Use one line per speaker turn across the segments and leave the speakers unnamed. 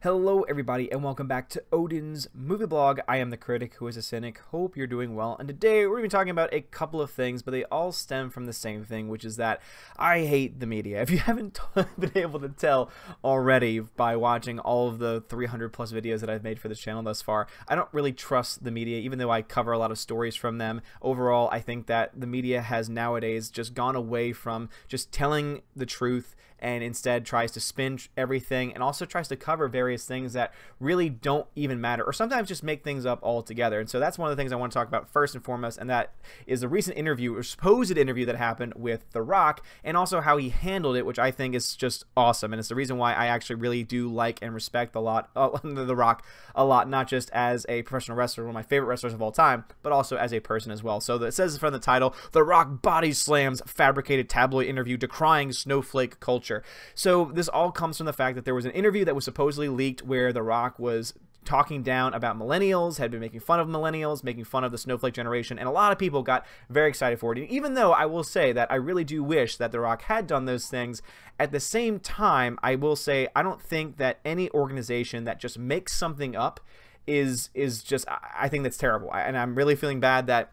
Hello everybody and welcome back to Odin's movie blog. I am the critic who is a cynic. Hope you're doing well, and today we're going to be talking about a couple of things, but they all stem from the same thing, which is that I hate the media. If you haven't been able to tell already by watching all of the 300 plus videos that I've made for this channel thus far, I don't really trust the media, even though I cover a lot of stories from them. Overall, I think that the media has nowadays just gone away from just telling the truth and instead tries to spin everything and also tries to cover various things that really don't even matter, or sometimes just make things up altogether. And so that's one of the things I want to talk about first and foremost, and that is the recent interview, or supposed interview, that happened with The Rock, and also how he handled it, which I think is just awesome. And it's the reason why I actually really do like and respect The Rock a lot, not just as a professional wrestler, one of my favorite wrestlers of all time, but also as a person as well. So it says from the title, The Rock body slams fabricated tabloid interview decrying snowflake culture. So this all comes from the fact that there was an interview that was supposedly leaked where The Rock was talking down about millennials, had been making fun of millennials, making fun of the snowflake generation, and a lot of people got very excited for it. And even though I will say that I really do wish that The Rock had done those things, at the same time, I will say I don't think that any organization that just makes something up is just, I think that's terrible. And I'm really feeling bad that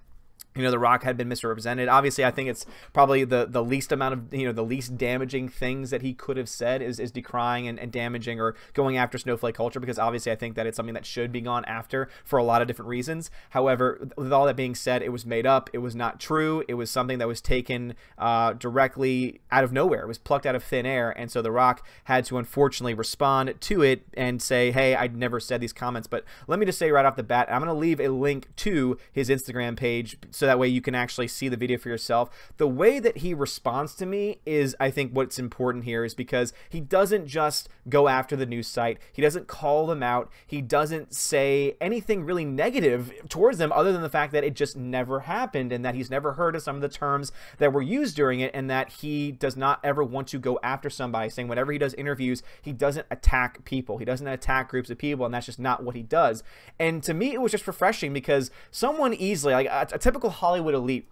The Rock had been misrepresented. Obviously, I think it's probably the least amount of, the least damaging things that he could have said is decrying and damaging or going after snowflake culture, because obviously I think that it's something that should be gone after for a lot of different reasons. However, with all that being said, it was made up. It was not true. It was something that was taken directly out of nowhere. It was plucked out of thin air, and so The Rock had to unfortunately respond to it and say, hey, I'd never said these comments. But let me just say right off the bat, I'm going to leave a link to his Instagram page so that way you can actually see the video for yourself. The way that he responds to me is, I think, what's important here, is because he doesn't just go after the news site. He doesn't call them out. He doesn't say anything really negative towards them other than the fact that it just never happened, and that he's never heard of some of the terms that were used during it, and that he does not ever want to go after somebody, saying whenever he does interviews, he doesn't attack people. He doesn't attack groups of people, and that's just not what he does. And to me, it was just refreshing, because someone easily, like a typical Hollywood elite,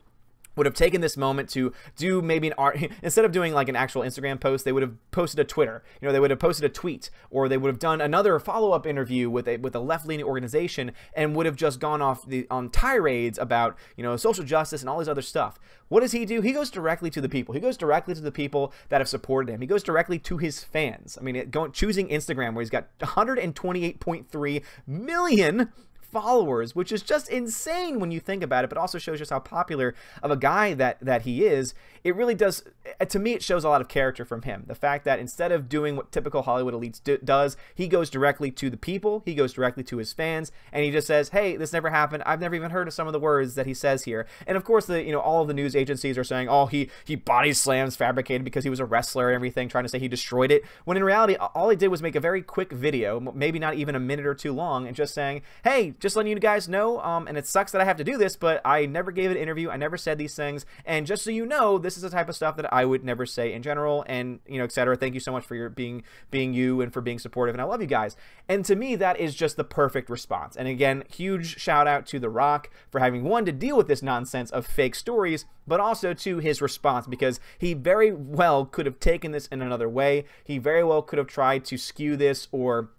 would have taken this moment to do maybe an art, instead of doing like an actual Instagram post, they would have posted a Twitter, they would have posted a tweet, or they would have done another follow-up interview with a left-leaning organization, and would have just gone off on tirades about, social justice and all this other stuff. What does he do? He goes directly to the people. He goes directly to the people that have supported him. He goes directly to his fans. I mean, choosing Instagram, where he's got 128.3 million followers, which is just insane when you think about it, but also shows just how popular of a guy that he is. It really does, to me, it shows a lot of character from him. The fact that instead of doing what typical Hollywood elites does, he goes directly to the people, he goes directly to his fans, and he just says, hey, this never happened. I've never even heard of some of the words that he says here. And of course, all of the news agencies are saying, oh, he body slams fabricated because he was a wrestler and everything, trying to say he destroyed it, when in reality, all he did was make a very quick video, maybe not even a minute or two long, and just saying, hey, just letting you guys know, and it sucks that I have to do this, but I never gave an interview, I never said these things, and just so you know, this is the type of stuff that I would never say in general, and etc. Thank you so much for your being you, and for being supportive, and I love you guys. And to me, that is just the perfect response. And again, huge shout out to The Rock for having, one, to deal with this nonsense of fake stories, but also to his response, because he very well could have taken this in another way. He very well could have tried to skew this or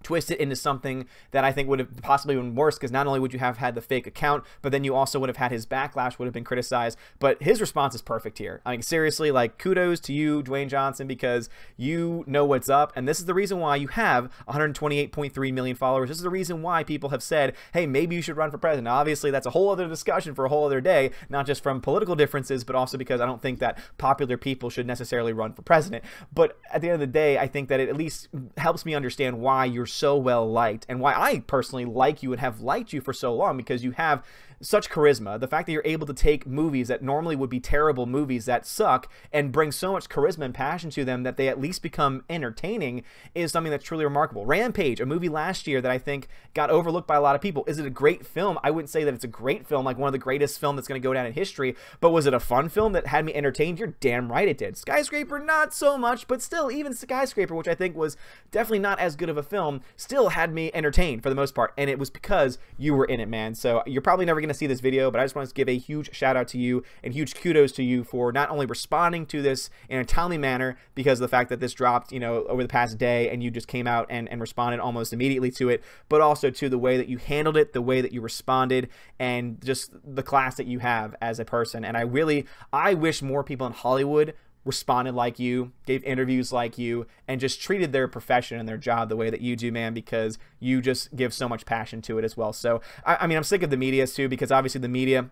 twist it into something that I think would have possibly been worse, because not only would you have had the fake account, but then you also would have had his backlash would have been criticized. But his response is perfect here. I mean, seriously, like, kudos to you, Dwayne Johnson, because you know what's up, and this is the reason why you have 128.3 million followers. This is the reason why people have said, hey, maybe you should run for president. Now, obviously, that's a whole other discussion for a whole other day, not just from political differences, but also because I don't think that popular people should necessarily run for president. But at the end of the day, I think that it at least helps me understand why you're so well liked, and why I personally like you and have liked you for so long, because you have such charisma. The fact that you're able to take movies that normally would be terrible movies that suck and bring so much charisma and passion to them that they at least become entertaining is something that's truly remarkable. Rampage, a movie last year that I think got overlooked by a lot of people. Is it a great film? I wouldn't say that it's a great film, like one of the greatest films that's going to go down in history, but was it a fun film that had me entertained? You're damn right it did. Skyscraper, not so much, but still, even Skyscraper, which I think was definitely not as good of a film, still had me entertained for the most part, and it was because you were in it, man. So you're probably never going going to see this video, but I just want to give a huge shout out to you and huge kudos to you for not only responding to this in a timely manner because of the fact that this dropped, over the past day and you just came out and responded almost immediately to it, but also to the way that you handled it, the way that you responded, and just the class that you have as a person. And I wish more people in Hollywood responded like you, gave interviews like you, and just treated their profession and their job the way that you do, man, because you just give so much passion to it as well. So, I mean, I'm sick of the media too, because obviously the media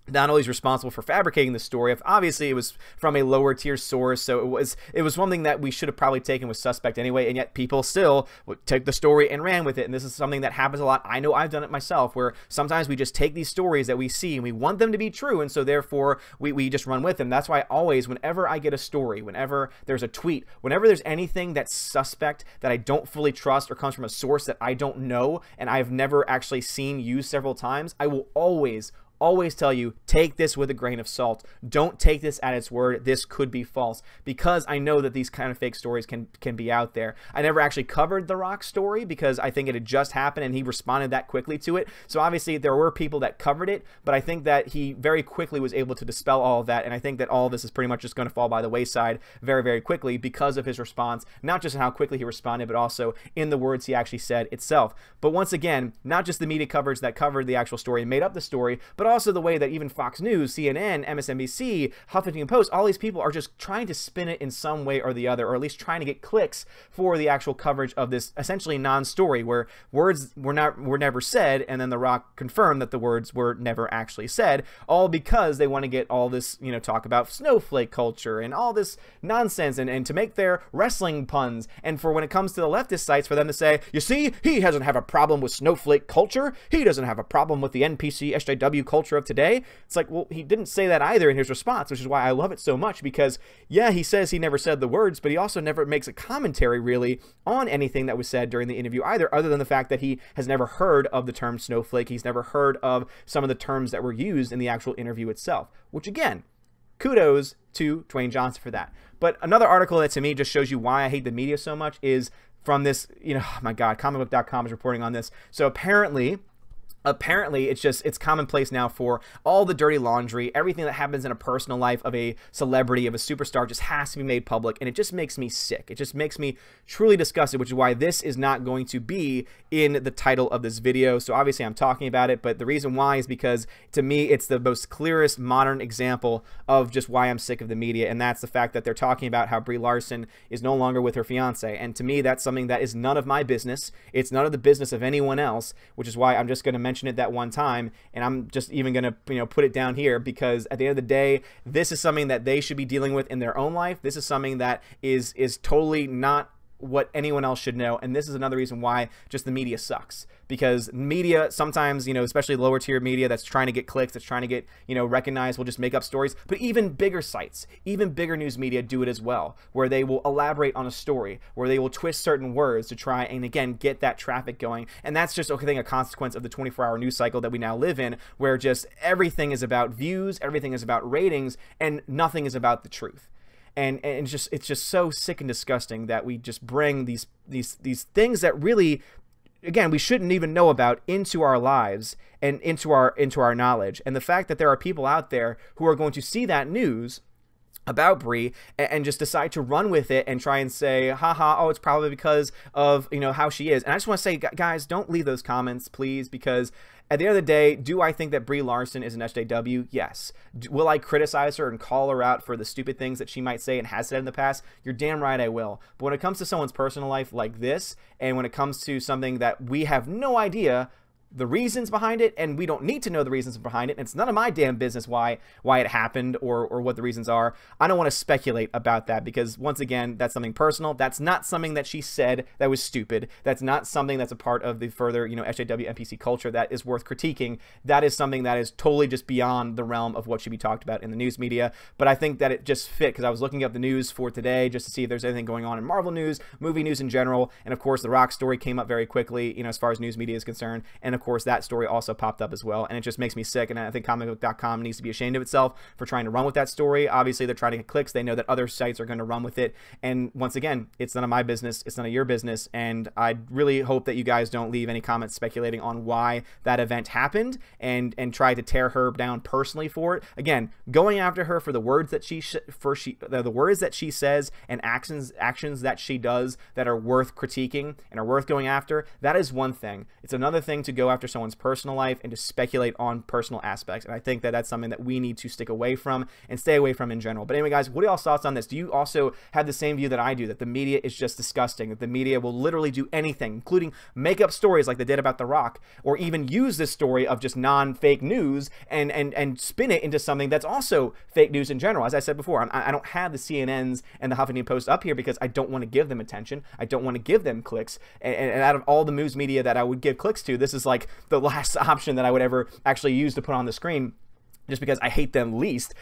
not only is responsible for fabricating the story. Obviously, it was from a lower tier source, so it was something that we should have probably taken with suspect anyway, and yet people still took the story and ran with it. And this is something that happens a lot. I know I've done it myself, where sometimes we just take these stories that we see and we want them to be true, and so therefore we just run with them. That's why always, whenever I get a story, whenever there's a tweet, whenever there's anything that's suspect that I don't fully trust or comes from a source that I don't know and I've never actually seen used several times, I will always tell you, take this with a grain of salt. Don't take this at its word. This could be false, because I know that these kind of fake stories can be out there. I never actually covered The Rock story because I think it had just happened and he responded that quickly to it. So obviously there were people that covered it, but I think that he very quickly was able to dispel all of that. And I think that all of this is pretty much just going to fall by the wayside very, very quickly because of his response, not just in how quickly he responded, but also in the words he actually said itself. But once again, not just the media coverage that covered the actual story and made up the story, but also the way that even Fox News, CNN, MSNBC, Huffington Post, all these people are just trying to spin it in some way or the other, or at least trying to get clicks for the actual coverage of this essentially non-story where words were never said, and then The Rock confirmed that the words were never actually said, all because they want to get all this, talk about snowflake culture and all this nonsense and to make their wrestling puns. And for when it comes to the leftist sites, for them to say, you see, he doesn't have a problem with snowflake culture, he doesn't have a problem with the NPC SJW culture of today. It's like, well, he didn't say that either in his response, which is why I love it so much, because yeah, he says he never said the words, but he also never makes a commentary really on anything that was said during the interview either, other than the fact that he has never heard of the term snowflake. He's never heard of some of the terms that were used in the actual interview itself, which again, kudos to Dwayne Johnson for that. But another article that to me just shows you why I hate the media so much is from this, oh my God, comicbook.com is reporting on this. So apparently it's commonplace now for all the dirty laundry, everything that happens in a personal life of a celebrity, of a superstar, just has to be made public, and it just makes me sick. It just makes me truly disgusted, which is why this is not going to be in the title of this video. So obviously I'm talking about it, but the reason why is because to me it's the most clearest modern example of just why I'm sick of the media, and that's the fact that they're talking about how Brie Larson is no longer with her fiance. And to me, that's something that is none of my business. It's none of the business of anyone else, which is why I'm just going to mention it that one time, and I'm just even gonna put it down here, because at the end of the day, this is something that they should be dealing with in their own life. This is something that is totally not what anyone else should know, and this is another reason why just the media sucks. Because media sometimes, especially lower tier media that's trying to get clicks, that's trying to get, recognized, will just make up stories. But even bigger sites, even bigger news media do it as well, where they will elaborate on a story, where they will twist certain words to try and, again, get that traffic going. And that's just, I think, a consequence of the 24-hour news cycle that we now live in, where just everything is about views, everything is about ratings, and nothing is about the truth. And it's just so sick and disgusting that we just bring these things that really, again, we shouldn't even know about into our lives and into our knowledge. And the fact that there are people out there who are going to see that news about Brie and just decide to run with it and try and say, haha, oh, it's probably because of, how she is. And I just want to say, guys, don't leave those comments, please, because at the end of the day, do I think that Brie Larson is an SJW? Yes. Will I criticize her and call her out for the stupid things that she might say and has said in the past? You're damn right I will. But when it comes to someone's personal life like this, and when it comes to something that we have no idea the reasons behind it, and we don't need to know the reasons behind it, and it's none of my damn business why it happened or what the reasons are. I don't want to speculate about that, because once again, that's something personal. That's not something that she said that was stupid. That's not something that's a part of the further, SJW NPC culture that is worth critiquing. That is something that is totally just beyond the realm of what should be talked about in the news media. But I think that it just fit, because I was looking up the news for today just to see if there's anything going on in Marvel news, movie news in general, and of course the Rock story came up very quickly, as far as news media is concerned, and of course, that story also popped up as well, and it just makes me sick, and I think comicbook.com needs to be ashamed of itself for trying to run with that story. Obviously, they're trying to get clicks. They know that other sites are going to run with it, and once again, it's none of my business. It's none of your business, and I really hope that you guys don't leave any comments speculating on why that event happened and try to tear her down personally for it. Again, going after her for the words that the words that she says and actions that she does that are worth critiquing and are worth going after, that is one thing. It's another thing to go after someone's personal life and to speculate on personal aspects, and I think that that's something that we need to stick away from and stay away from in general. But anyway, guys, what are y'all's thoughts on this? Do you also have the same view that I do, that the media is just disgusting, that the media will literally do anything, including make up stories like they did about The Rock, or even use this story of just non-fake news and spin it into something that's also fake news in general? As I said before, I don't have the CNNs and the Huffington Post up here because I don't want to give them attention. I don't want to give them clicks. And out of all the news media that I would give clicks to, this is like the last option that I would ever actually use to put on the screen, just because I hate them least,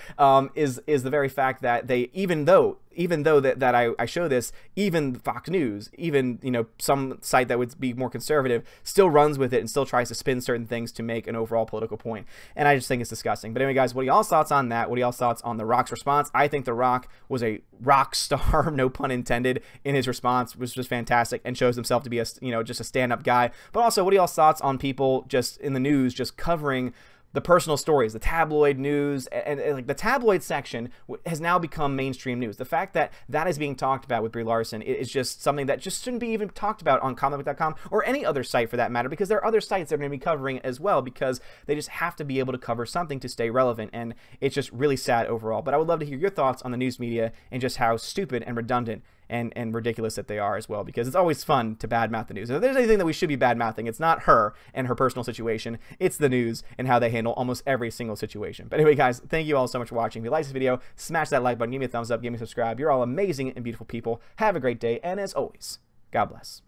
is the very fact that they, even though that I show this, even Fox News, even, you know, some site that would be more conservative, still runs with it and still tries to spin certain things to make an overall political point. And I just think it's disgusting. But anyway, guys, what are y'all's thoughts on that? What are y'all's thoughts on The Rock's response? I think The Rock was a rock star, no pun intended, in his response, which was fantastic and shows himself to be a, you know, just a stand-up guy. But also, what are y'all's thoughts on people just in the news just covering the personal stories, the tabloid news, and like the tabloid section has now become mainstream news. The fact that that is being talked about with Brie Larson is just something that just shouldn't be even talked about on comicbook.com or any other site for that matter, because there are other sites that are going to be covering it as well, because they just have to be able to cover something to stay relevant, and it's just really sad overall. But I would love to hear your thoughts on the news media and just how stupid and redundant and ridiculous that they are as well, because it's always fun to badmouth the news. And if there's anything that we should be badmouthing, it's not her and her personal situation, it's the news and how they handle almost every single situation. But anyway, guys, thank you all so much for watching. If you like this video, smash that like button, give me a thumbs up, give me a subscribe. You're all amazing and beautiful people. Have a great day, and as always, God bless.